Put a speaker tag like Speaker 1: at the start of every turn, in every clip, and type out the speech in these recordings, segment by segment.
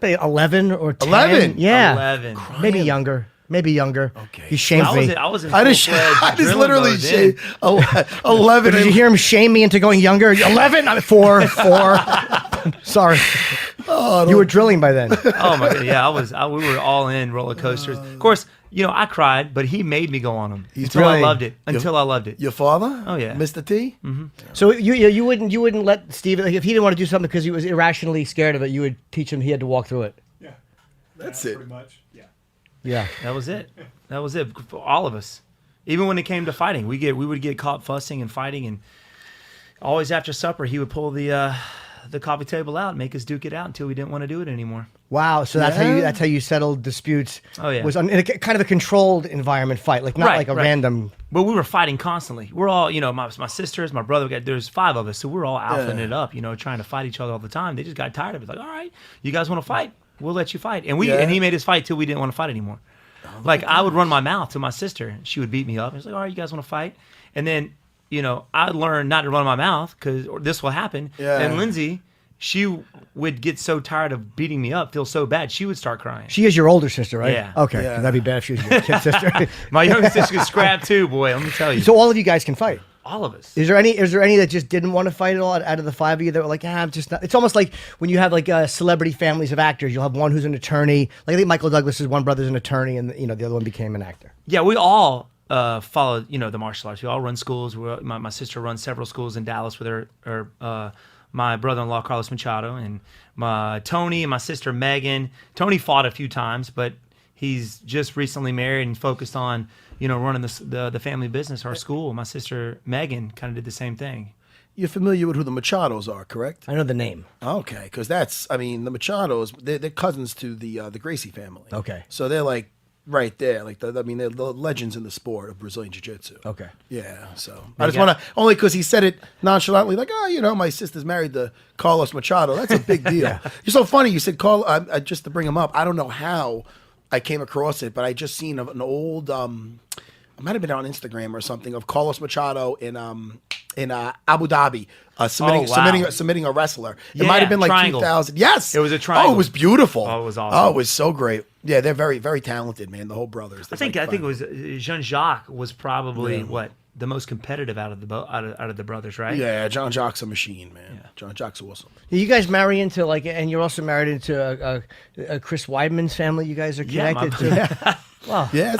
Speaker 1: Maybe 11 or 10.
Speaker 2: 11?
Speaker 1: Yeah.
Speaker 3: 11.
Speaker 1: Maybe younger.
Speaker 2: Okay.
Speaker 1: He shamed me.
Speaker 3: I was in
Speaker 2: I
Speaker 3: full-fledged
Speaker 2: just
Speaker 3: drilling
Speaker 2: literally
Speaker 3: mode
Speaker 2: say
Speaker 3: then.
Speaker 2: 11.
Speaker 1: Did you hear him shame me into going younger? 11? I'm 4. Sorry. You were drilling by then.
Speaker 3: Oh my god, yeah, we were all in roller coasters. Of course, I cried, but he made me go on them until I loved it.
Speaker 2: Your father?
Speaker 3: Oh yeah,
Speaker 2: Mr. T.
Speaker 3: Mm-hmm.
Speaker 1: So you wouldn't let Steve, like, if he didn't want to do something because he was irrationally scared of it, you would teach him he had to walk through it.
Speaker 4: Yeah,
Speaker 2: That's it.
Speaker 4: Pretty much. Yeah.
Speaker 1: Yeah.
Speaker 3: that was it. That was it for all of us. Even when it came to fighting, we would get caught fussing and fighting, and always after supper he would pull the coffee table out and make us duke it out until we didn't want to do it anymore.
Speaker 1: Wow. So that's how you settled disputes.
Speaker 3: Oh yeah.
Speaker 1: Was in a kind of a controlled environment fight, like not like a random.
Speaker 3: But we were fighting constantly. We're all, my sisters, my brother. There's 5 of us, so we're all alphaing it up. Trying to fight each other all the time. They just got tired of it. Like, all right, you guys want to fight? We'll let you fight. And he made us fight till we didn't want to fight anymore. Like I would run my mouth to my sister, and she would beat me up. I was like, all right, you guys want to fight? And then, I learned not to run my mouth because this will happen.
Speaker 2: Yeah.
Speaker 3: And Lindsay, she would get so tired of beating me up, feel so bad, she would start crying.
Speaker 1: She is your older sister, right?
Speaker 3: Yeah.
Speaker 1: Okay.
Speaker 2: Yeah.
Speaker 1: That'd be bad if she was your kid sister.
Speaker 3: My younger sister could scrap too, boy. Let me tell you.
Speaker 1: So all of you guys can fight.
Speaker 3: All of us.
Speaker 1: Is there any that just didn't want to fight at all out of the 5 of you that were like, I'm just not? It's almost like when you have like celebrity families of actors, you'll have one who's an attorney. Like I think Michael Douglas's one brother's an attorney, and the other one became an actor.
Speaker 3: Yeah, we all followed, the martial arts. We all run schools. My sister runs several schools in Dallas with her my brother-in-law Carlos Machado, and my Tony and my sister Megan. Tony fought a few times, but he's just recently married and focused on running the family business, our school. My sister Megan kind of did the same thing.
Speaker 2: You're familiar with who the Machados are, correct?
Speaker 1: I know the name.
Speaker 2: Okay, because the Machados, they're cousins to the Gracie family.
Speaker 1: Okay.
Speaker 2: So they're like right there, like they're the legends in the sport of Brazilian Jiu-Jitsu.
Speaker 1: Okay.
Speaker 2: Yeah. So I just want to, only because he said it nonchalantly, like, my sister's married to Carlos Machado. That's a big deal. You're so funny. You said just to bring him up. I don't know how I came across it, but I just seen an old. It might have been on Instagram or something of Carlos Machado in Abu Dhabi submitting a wrestler. It might have been like
Speaker 3: triangle.
Speaker 2: 2000. Yes,
Speaker 3: It was a triangle.
Speaker 2: Oh, it was beautiful.
Speaker 3: Oh, it was awesome.
Speaker 2: Oh, it was so great. Yeah, they're very, very talented, man. The whole brothers.
Speaker 3: I think it was Jean-Jacques was probably the most competitive out of the brothers, right?
Speaker 2: Yeah, John Jock's a machine, man. Yeah. John Jock's awesome.
Speaker 1: You guys marry into and you're also married into a Chris Weidman's family. You guys are connected to. Wow.
Speaker 2: Yeah,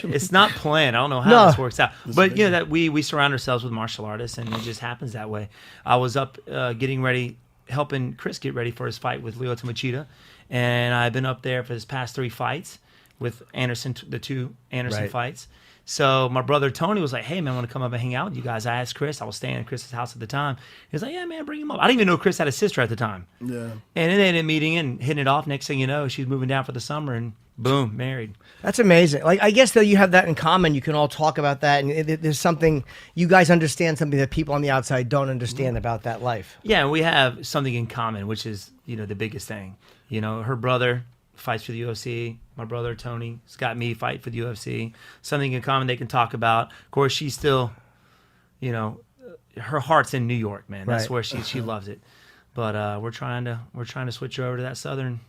Speaker 3: it's not planned. I don't know how this works out. But that we surround ourselves with martial artists, and it just happens that way. I was up getting ready, helping Chris get ready for his fight with Lyoto Machida, and I've been up there for his past 3 fights with Anderson, the 2 Anderson fights. So my brother Tony was like, hey, man, I want to come up and hang out with you guys. I asked Chris. I was staying at Chris's house at the time. He was like, yeah, man, bring him up. I didn't even know Chris had a sister at the time.
Speaker 2: Yeah.
Speaker 3: And then they ended up meeting and hitting it off. Next thing you know, she's moving down for the summer, and boom, married.
Speaker 1: That's amazing. Like, I guess, though, you have that in common. You can all talk about that. And there's something, you guys understand something that people on the outside don't understand about that life.
Speaker 3: Yeah, and we have something in common, which is, the biggest thing. Her brother fights for the UFC. My brother Tony's got me fight for the UFC. Something in common they can talk about. Of course, she's still, her heart's in New York, man. That's where she loves it. But we're trying to switch her over to that southern.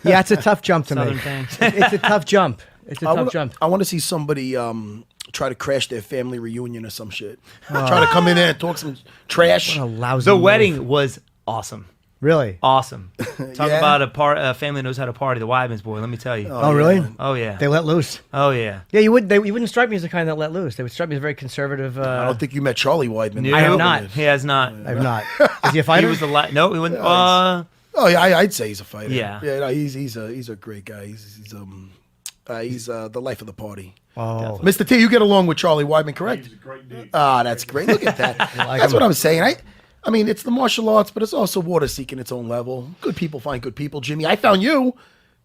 Speaker 1: Yeah, it's a tough jump to make.
Speaker 3: Thing.
Speaker 1: It's a tough jump.
Speaker 2: I want to see somebody try to crash their family reunion or some shit. Try to come in there and talk some trash.
Speaker 1: What a lousy
Speaker 3: The
Speaker 1: move.
Speaker 3: wedding was awesome.
Speaker 1: Really?
Speaker 3: Awesome. Talk about a family that knows how to party. The Weidmans, boy, let me tell you.
Speaker 1: Oh, really?
Speaker 3: Oh, yeah.
Speaker 1: They let loose.
Speaker 3: Oh, yeah.
Speaker 1: Yeah, you wouldn't strike me as the kind that let loose. They would strike me as very conservative.
Speaker 2: I don't think you met Charlie Weidman.
Speaker 3: No,
Speaker 1: I have not.
Speaker 3: He has not.
Speaker 1: I have not. Is he a fighter?
Speaker 3: He was the no, he went.
Speaker 2: Oh yeah, I'd say he's a fighter.
Speaker 3: Yeah.
Speaker 2: Yeah, no, he's a great guy. He's the life of the party.
Speaker 1: Oh,
Speaker 2: Mr. T, you get along with Charlie Weidman, correct?
Speaker 4: He's a great dude.
Speaker 2: Ah, that's great. Look at that. That's what I'm saying. I mean, it's the martial arts, but it's also water seeking its own level. Good people find good people. Jimmy, I found you.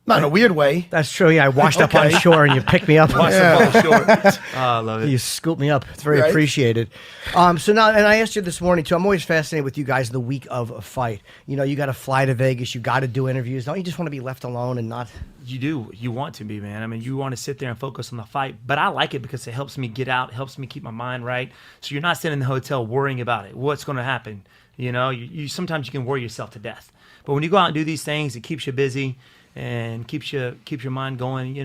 Speaker 2: Not in a weird way.
Speaker 1: that's true. Yeah, I washed up on shore and you picked me up.
Speaker 3: I love it.
Speaker 1: You scooped me up. It's very
Speaker 2: Right.
Speaker 1: appreciated. So now, and I asked you this morning too. I'm always fascinated with you guys the week of a fight. You got to fly to Vegas. You got to do interviews. Don't you just want to be left alone and not?
Speaker 3: You do. You want to be, man. I mean, you want to sit there and focus on the fight. But I like it because it helps me get out, helps me keep my mind right. So you're not sitting in the hotel worrying about it. What's going to happen? You sometimes you can worry yourself to death. But when you go out and do these things, it keeps you busy and keeps your mind going,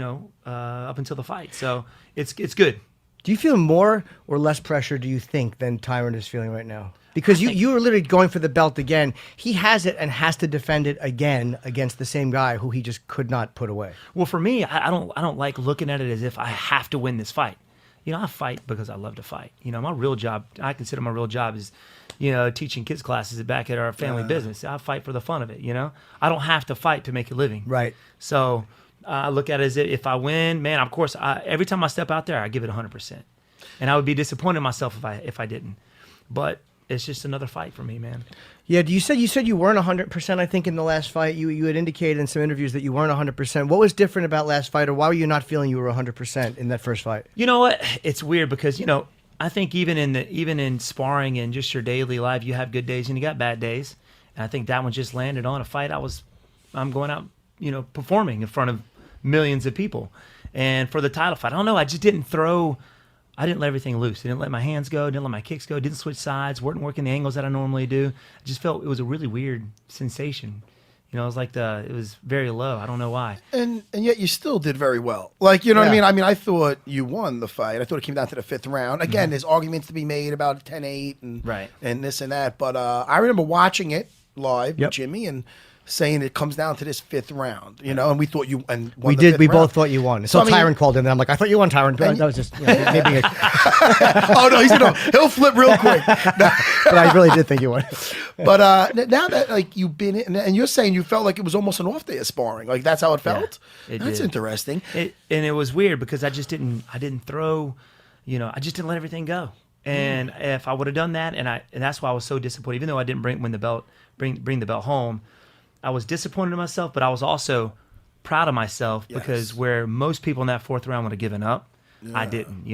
Speaker 3: up until the fight. So it's good.
Speaker 1: Do you feel more or less pressure, do you think, than Tyron is feeling right now? Because you were literally going for the belt again. He has it and has to defend it again against the same guy who he just could not put away.
Speaker 3: Well, for me, I don't like looking at it as if I have to win this fight. I fight because I love to fight. My real job, I consider my real job is, teaching kids classes back at our family business. I fight for the fun of it, I don't have to fight to make a living.
Speaker 1: Right.
Speaker 3: So I look at it as if I win, man, of course, every time I step out there, I give it 100%. And I would be disappointed in myself if I didn't. But it's just another fight for me, man.
Speaker 1: Yeah, you said you weren't 100%, I think, in the last fight. You had indicated in some interviews that you weren't 100%. What was different about last fight, or why were you not feeling you were 100% in that first fight?
Speaker 3: You know what? It's weird because, I think even in sparring and just your daily life, you have good days and you got bad days. And I think that one just landed on a fight. I'm going out, performing in front of millions of people. And for the title fight, I don't know, I just didn't I didn't let everything loose. I didn't let my hands go, didn't let my kicks go, didn't switch sides, weren't working the angles that I normally do. I just felt it was a really weird sensation. It was like it was very low. I don't know why.
Speaker 2: And yet you still did very well. Like, you know what I mean? I mean, I thought you won the fight. I thought it came down to the 5th round. Again, there's arguments to be made about 10-8 and this and that. But I remember watching it live with Jimmy and saying it comes down to this 5th round, and we thought you and won
Speaker 1: we
Speaker 2: round.
Speaker 1: both thought you won. So Tyron called in, and I'm like, I thought you won, Tyron. That was just maybe.
Speaker 2: Oh no, he'll flip real quick.
Speaker 1: But I really did think you won.
Speaker 2: But now that you've been in, and you're saying you felt like it was almost an off day of sparring, like that's how it felt.
Speaker 3: Yeah,
Speaker 2: that's interesting.
Speaker 3: And it was weird because I didn't throw, I just didn't let everything go. And if I would have done that, and that's why I was so disappointed, even though I didn't bring the belt home. I was disappointed in myself, but I was also proud of myself because where most people in that 4th round would have given up, I didn't,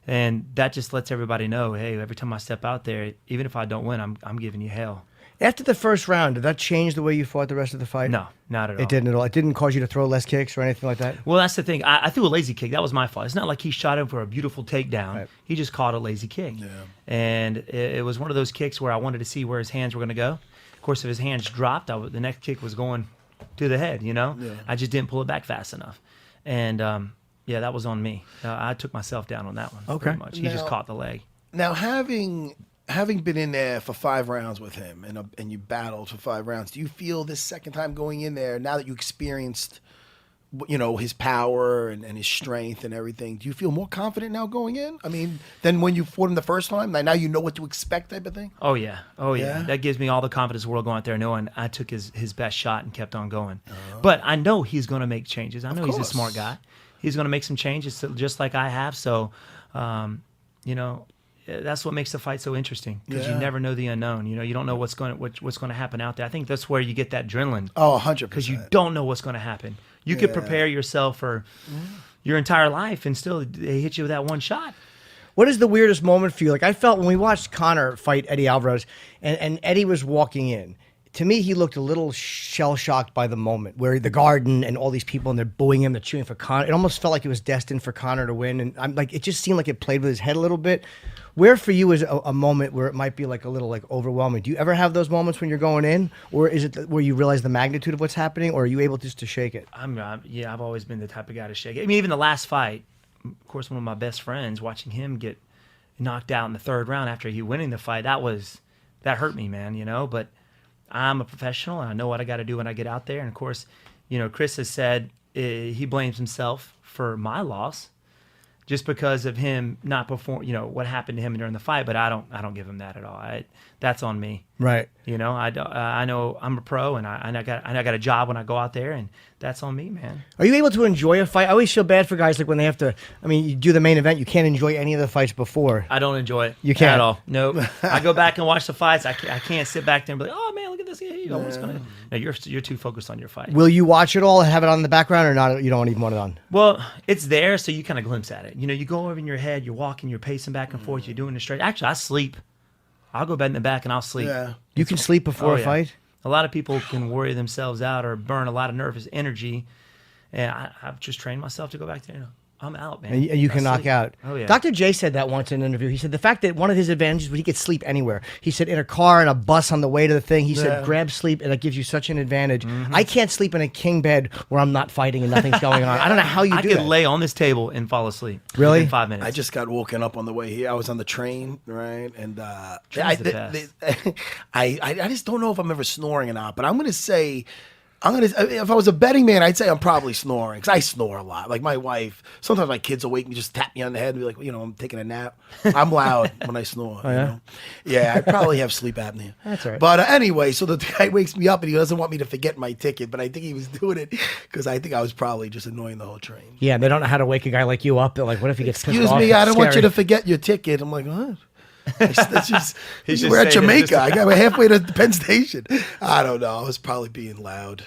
Speaker 3: And that just lets everybody know, hey, every time I step out there, even if I don't win, I'm giving you hell.
Speaker 1: After the first round, did that change the way you fought the rest of the fight?
Speaker 3: No, not at all.
Speaker 1: It didn't at all. It didn't cause you to throw less kicks or anything like that?
Speaker 3: Well, that's the thing. I threw a lazy kick. That was my fault. It's not like he shot him for a beautiful takedown. Right. He just caught a lazy kick. Yeah. And it was one of those kicks where I wanted to see where his hands were going to go. Of course, if his hands dropped, the next kick was going to the head, Yeah. I just didn't pull it back fast enough. And, that was on me. I took myself down on that one.
Speaker 1: Okay.
Speaker 3: Pretty much. He just caught the leg.
Speaker 2: Now, having been in there for 5 rounds with him and you battled for 5 rounds, do you feel this second time going in there, now that you experienced, his power and his strength and everything, do you feel more confident now going in? I mean, than when you fought him the first time? Like now you know what to expect type of thing?
Speaker 3: Oh, yeah. That gives me all the confidence in the world going out there knowing I took his best shot and kept on going. But I know he's going to make changes. I know he's a smart guy. He's going to make some changes just like I have. So, that's what makes the fight so interesting because you never know the unknown. You don't know what's going to happen out there. I think that's where you get that adrenaline.
Speaker 2: Oh, 100%.
Speaker 3: Because you don't know what's going to happen. You could prepare yourself for your entire life, and still they hit you with that one shot.
Speaker 1: What is the weirdest moment for you? Like I felt when we watched Conor fight Eddie Alvarez, and Eddie was walking in. To me, he looked a little shell-shocked by the moment where the Garden and all these people, and they're booing him, they're cheering for Conor. It almost felt like it was destined for Conor to win, and I'm like, it just seemed like it played with his head a little bit. Where for you is a moment where it might be like a little like overwhelming? Do you ever have those moments when you're going in, or is it where you realize the magnitude of what's happening, or are you able just to shake it?
Speaker 3: I've always been the type of guy to shake it. I mean, even the last fight, of course, one of my best friends, watching him get knocked out in the 3rd round after he winning the fight, that hurt me, man. But I'm a professional, and I know what I got to do when I get out there. And of course, Chris has said he blames himself for my loss, just because of him not perform. What happened to him during the fight. But I don't give him that at all. That's on me.
Speaker 1: Right.
Speaker 3: I know I'm a pro, and I got a job when I go out there, and that's on me, man.
Speaker 1: Are you able to enjoy a fight? I always feel bad for guys like when they have to. I mean, you do the main event, you can't enjoy any of the fights before.
Speaker 3: I don't enjoy it.
Speaker 1: You can't
Speaker 3: at all. Nope. I go back and watch the fights. I can't sit back there and be like, oh man, look at this. Here you go. What's gonna? No, you're too focused on your fight.
Speaker 1: Will you watch it all and have it on in the background, or not? You don't even want it on.
Speaker 3: Well, it's there, so you kind of glimpse at it. You go over in your head. You're walking. You're pacing back and forth. You're doing the straight. Actually, I sleep. I'll go bed in the back and I'll sleep.
Speaker 2: Yeah.
Speaker 1: You can sleep before a fight?
Speaker 3: A lot of people can worry themselves out or burn a lot of nervous energy. And I've just trained myself to go back there. I'm out, man.
Speaker 1: And you can
Speaker 3: I
Speaker 1: knock
Speaker 3: sleep.
Speaker 1: out.
Speaker 3: Oh yeah.
Speaker 1: Dr. J said that once in an interview. He said the fact that one of his advantages was he could sleep anywhere. He said in a car, in a bus, on the way to the thing. He said grab sleep, and it gives you such an advantage. I can't sleep in a king bed where I'm not fighting and nothing's going on. I don't know how you
Speaker 3: I
Speaker 1: do
Speaker 3: could
Speaker 1: that.
Speaker 3: lay on this table and fall asleep.
Speaker 1: Really?
Speaker 3: In 5 minutes.
Speaker 2: I just got woken up on the way here. I was on the train, right? And
Speaker 3: Train's the best.
Speaker 2: I just don't know if I'm ever snoring or not. But I'm gonna say, if I was a betting man, I'd say I'm probably snoring because I snore a lot. Like my wife, sometimes my kids will wake me, just tap me on the head and be like, I'm taking a nap. I'm loud when I snore.
Speaker 1: yeah?
Speaker 2: You know? Yeah, I probably have sleep apnea.
Speaker 1: That's all right.
Speaker 2: But anyway, so the guy wakes me up and he doesn't want me to forget my ticket, but I think he was doing it because I think I was probably just annoying the whole train.
Speaker 1: Yeah, they don't know how to wake a guy like you up. They're like, what if he gets pissed
Speaker 2: Excuse
Speaker 1: off?
Speaker 2: me, I
Speaker 1: It's
Speaker 2: don't want you
Speaker 1: scary.
Speaker 2: to forget your ticket. I'm like, what? That's just,
Speaker 3: He's
Speaker 2: we're
Speaker 3: just
Speaker 2: at
Speaker 3: saying it
Speaker 2: Jamaica.
Speaker 3: just-
Speaker 2: I got halfway to Penn Station. I don't know. I was probably being loud.